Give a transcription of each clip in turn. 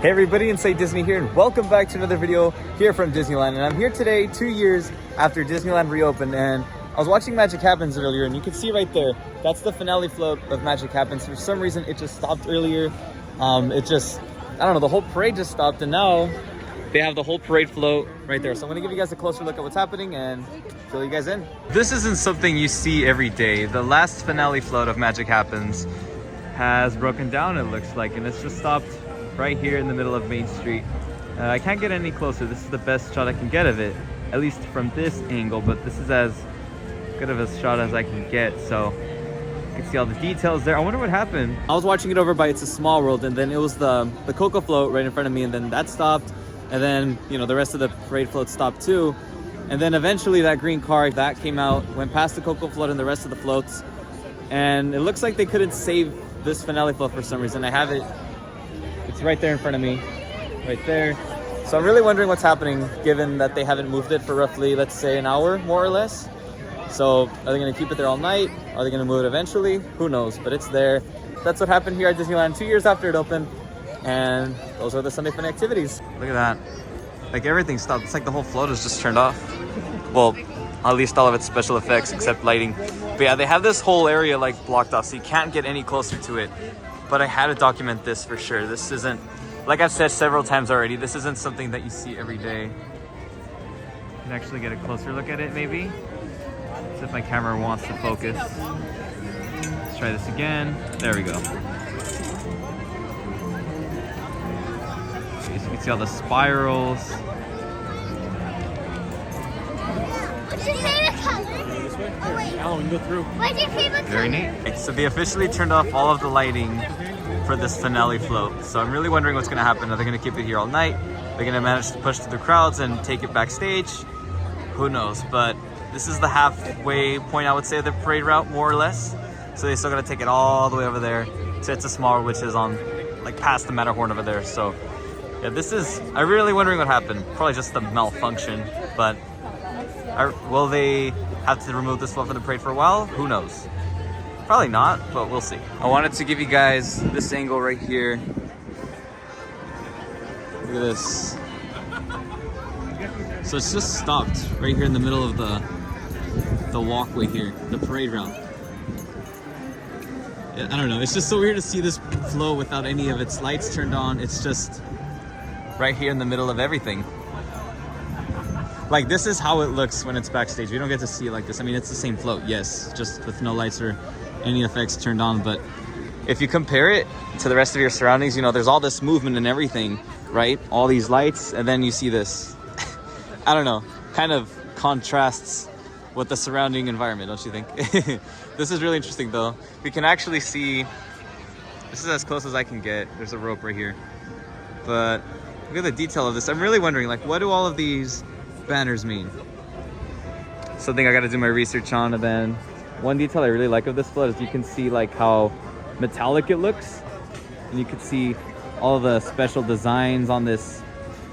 Hey everybody, Inside Disney here, and welcome back to another video here from Disneyland. And I'm here today 2 years after Disneyland reopened, and I was watching Magic Happens earlier, and you can see right there, that's the finale float of Magic Happens. For some reason, it just stopped earlier. I don't know, the whole parade just stopped, and now they have the whole parade float right there. So I'm gonna give you guys a closer look at what's happening and fill you guys in. This isn't something you see every day. The last finale float of Magic Happens has broken down, it looks like, and it's just stopped right here in the middle of Main Street. I can't get any closer. This is the best shot I can get of it, at least from this angle, but this is as good of a shot as I can get, so you can see all the details there. I wonder what happened. I was watching it over by It's a Small World, and then it was the Coco float right in front of me, and then that stopped, and then, you know, the rest of the parade float stopped too. And then eventually that green car, that came out, went past the Coco float and the rest of the floats, and it looks like they couldn't save this finale float for some reason. I have it, it's right there in front of me, right there. So I'm really wondering what's happening, given that they haven't moved it for roughly, let's say, an hour, more or less. So are they gonna keep it there all night? Are they gonna move it eventually? Who knows, but it's there. That's what happened here at Disneyland 2 years after it opened. And those are the Sunday Fun activities. Look at that. Like everything stopped. It's like the whole float is just turned off. Well, at least all of its special effects except lighting. But yeah, they have this whole area like blocked off, so you can't get any closer to it. But I had to document this for sure. This isn't, like I've said several times already, this isn't something that you see every day. You can actually get a closer look at it maybe. See if my camera wants to focus. Let's try this again. There we go. Okay, so you can see all the spirals. What's your favorite color? This way? Oh, wait. Alan, go through. What's your favorite color? Very neat. Okay, so they officially turned off all of the lighting for this finale float. So I'm really wondering what's gonna happen. Are they gonna keep it here all night? Are they gonna manage to push through the crowds and take it backstage? Who knows? But this is the halfway point, I would say, of the parade route, more or less. So they still gotta take it all the way over there to It's a Small, which is on, like, past the Matterhorn over there. So yeah, I'm really wondering what happened. Probably just the malfunction, but will they have to remove this float from the parade for a while? Who knows? Probably not, but we'll see. I wanted to give you guys this angle right here. Look at this. So it's just stopped right here in the middle of the walkway here, the parade route. Yeah, I don't know, it's just so weird to see this flow without any of its lights turned on. It's just right here in the middle of everything. Like, this is how it looks when it's backstage. We don't get to see it like this. I mean, it's the same float, yes, just with no lights or any effects turned on. But if you compare it to the rest of your surroundings, you know, there's all this movement and everything, right? All these lights, and then you see this. I don't know, kind of contrasts with the surrounding environment, don't you think? This is really interesting though. We can actually see, this is as close as I can get. There's a rope right here. But look at the detail of this. I'm really wondering, like, what do all of these banners mean? Something I gotta do my research on. And then one detail I really like of this float is you can see like how metallic it looks. And you can see all of the special designs on this,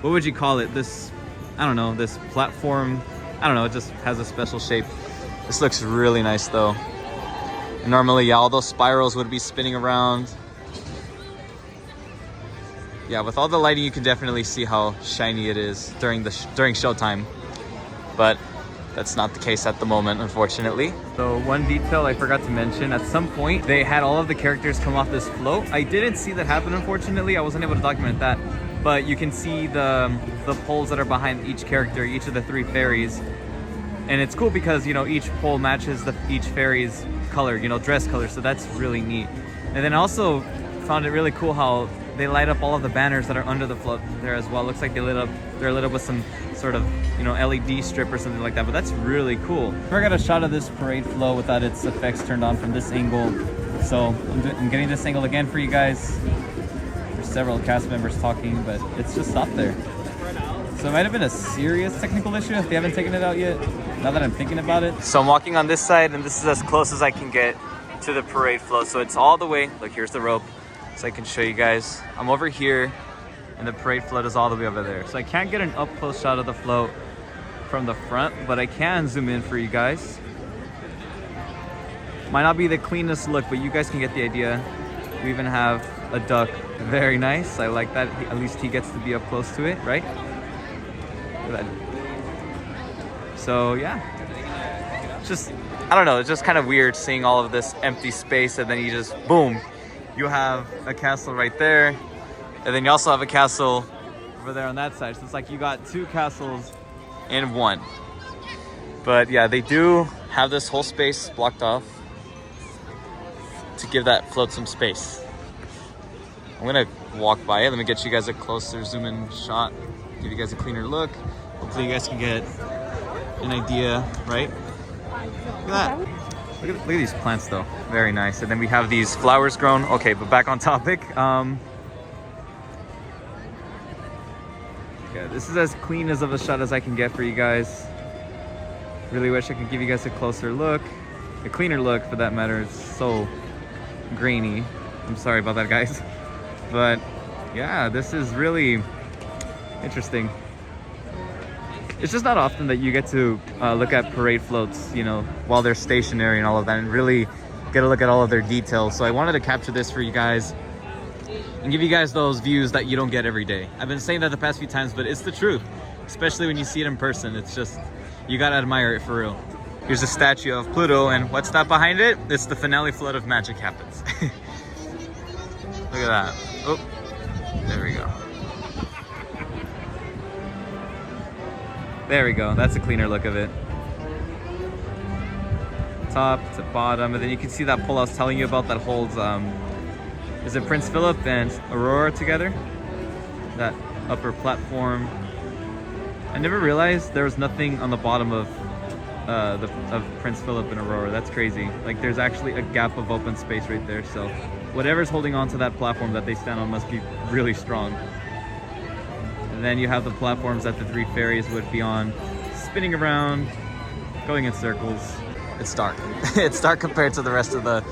what would you call it? This, I don't know, this platform. I don't know, it just has a special shape. This looks really nice though. Normally, yeah, all those spirals would be spinning around. Yeah, with all the lighting, you can definitely see how shiny it is during showtime. But that's not the case at the moment, unfortunately. So one detail I forgot to mention, at some point, they had all of the characters come off this float. I didn't see that happen, unfortunately. I wasn't able to document that. But you can see the poles that are behind each character, each of the 3 fairies. And it's cool because, you know, each pole matches each fairy's color, you know, dress color. So that's really neat. And then I also found it really cool how they light up all of the banners that are under the float there as well. Looks like they're lit up with some sort of, you know, LED strip or something like that. But that's really cool. I got a shot of this parade flow without its effects turned on from this angle. So I'm getting this angle again for you guys. Several cast members talking, but it's just stopped there. So it might have been a serious technical issue if they haven't taken it out yet, now that I'm thinking about it. So I'm walking on this side, and this is as close as I can get to the parade float. So it's all the way, look, here's the rope, so I can show you guys. I'm over here, and the parade float is all the way over there. So I can't get an up-close shot of the float from the front, but I can zoom in for you guys. Might not be the cleanest look, but you guys can get the idea. We even have a duck. Very nice. I like that. At least he gets to be up close to it, right? Look at that. So yeah, just, I don't know, it's just kind of weird seeing all of this empty space, and then you just, boom, you have a castle right there, and then you also have a castle over there on that side. So it's like you got two castles in one. But yeah, they do have this whole space blocked off to give that float some space. I'm gonna walk by it. Let me get you guys a closer zoom in shot, give you guys a cleaner look. Hopefully you guys can get an idea, right? Look at that. Look at these plants though. Very nice. And then we have these flowers grown. Okay, but back on topic. Yeah, this is as clean as of a shot as I can get for you guys. Really wish I could give you guys a closer look. A cleaner look for that matter. It's so grainy. I'm sorry about that, guys. But yeah, this is really interesting. It's just not often that you get to look at parade floats, you know, while they're stationary and all of that, and really get a look at all of their details. So I wanted to capture this for you guys and give you guys those views that you don't get every day. I've been saying that the past few times, but it's the truth, especially when you see it in person. It's just, you gotta admire it for real. Here's a statue of Pluto, and what's that behind it? It's the finale float of Magic Happens. Look at that. Oh, there we go. There we go. That's a cleaner look of it. Top to bottom, and then you can see that pole I was telling you about that holds, is it Prince Philip and Aurora together? That upper platform. I never realized there was nothing on the bottom of Prince Philip and Aurora. That's crazy. Like, there's actually a gap of open space right there. So whatever's holding on to that platform that they stand on must be really strong. And then you have the platforms that the three fairies would be on, spinning around, going in circles. It's dark. It's dark compared to the rest of the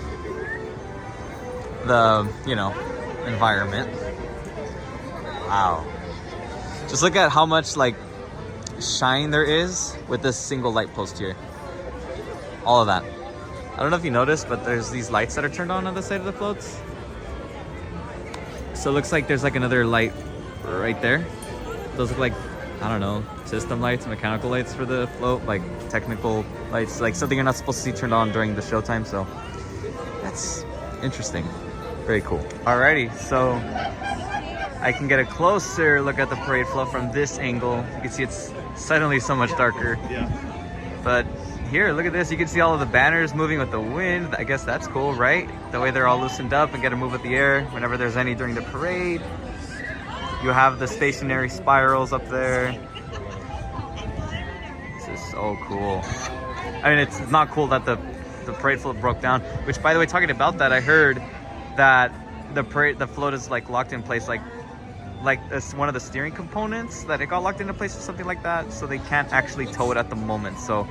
you know, environment. Wow. Just look at how much like shine there is with this single light post here. All of that. I don't know if you noticed, but there's these lights that are turned on the side of the floats. So it looks like there's like another light right there. Those look like, I don't know, system lights, mechanical lights for the float, like technical lights, like something you're not supposed to see turned on during the showtime. So that's interesting. Very cool. Alrighty, so I can get a closer look at the parade float from this angle. You can see it's suddenly so much darker. Yeah. But here, look at this. You can see all of the banners moving with the wind. I guess that's cool, right? The way they're all loosened up and get to move with the air whenever there's any during the parade. You have the stationary spirals up there. This is so cool. I mean, it's not cool that the parade float broke down, which, by the way, talking about that, I heard that the float is like locked in place, like it's one of the steering components that it got locked into place or something like that, so they can't actually tow it at the moment. So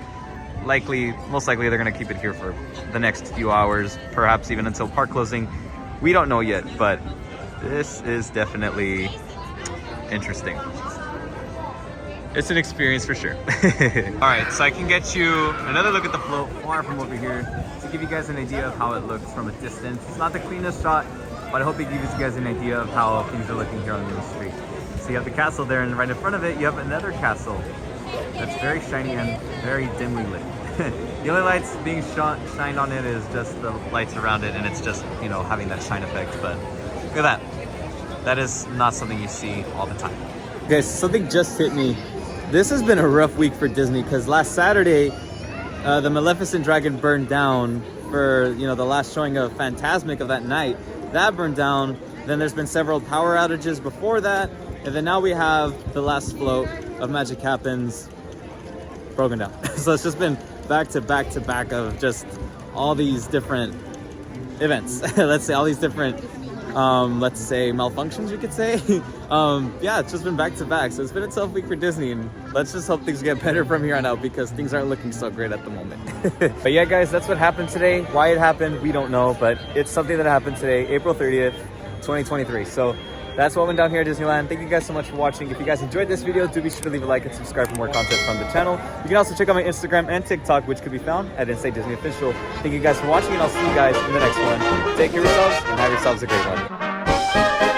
most likely they're gonna keep it here for the next few hours, perhaps even until park closing. We don't know yet, but this is definitely interesting. It's an experience for sure. All right, so I can get you another look at the float far from over here to give you guys an idea of how it looks from a distance. It's not the cleanest shot, but I hope it gives you guys an idea of how things are looking here on Main Street. So you have the castle there, and right in front of it, you have another castle that's very shiny and very dimly lit. The only lights being shined on it is just the lights around it, and it's just, you know, having that shine effect. But look at that. That is not something you see all the time. Guys, something just hit me. This has been a rough week for Disney because last Saturday, the Maleficent Dragon burned down for, you know, the last showing of Fantasmic of that night. That burned down. Then there's been several power outages before that. And then now we have the last float of Magic Happens broken down. So it's just been back to back to back of just all these different events. Let's say all these different let's say malfunctions, you could say. Yeah, it's just been back to back, so it's been a tough week for Disney, and let's just hope things get better from here on out because things aren't looking so great at the moment. But yeah, guys, that's what happened today. Why it happened, we don't know, but it's something that happened today, April 30th 2023. So that's what went down here at Disneyland. Thank you guys so much for watching. If you guys enjoyed this video, do be sure to leave a like and subscribe for more content from the channel. You can also check out my Instagram and TikTok, which could be found at Insane Disney Official. Thank you guys for watching, and I'll see you guys in the next one. Take care of yourselves and have yourselves a great one.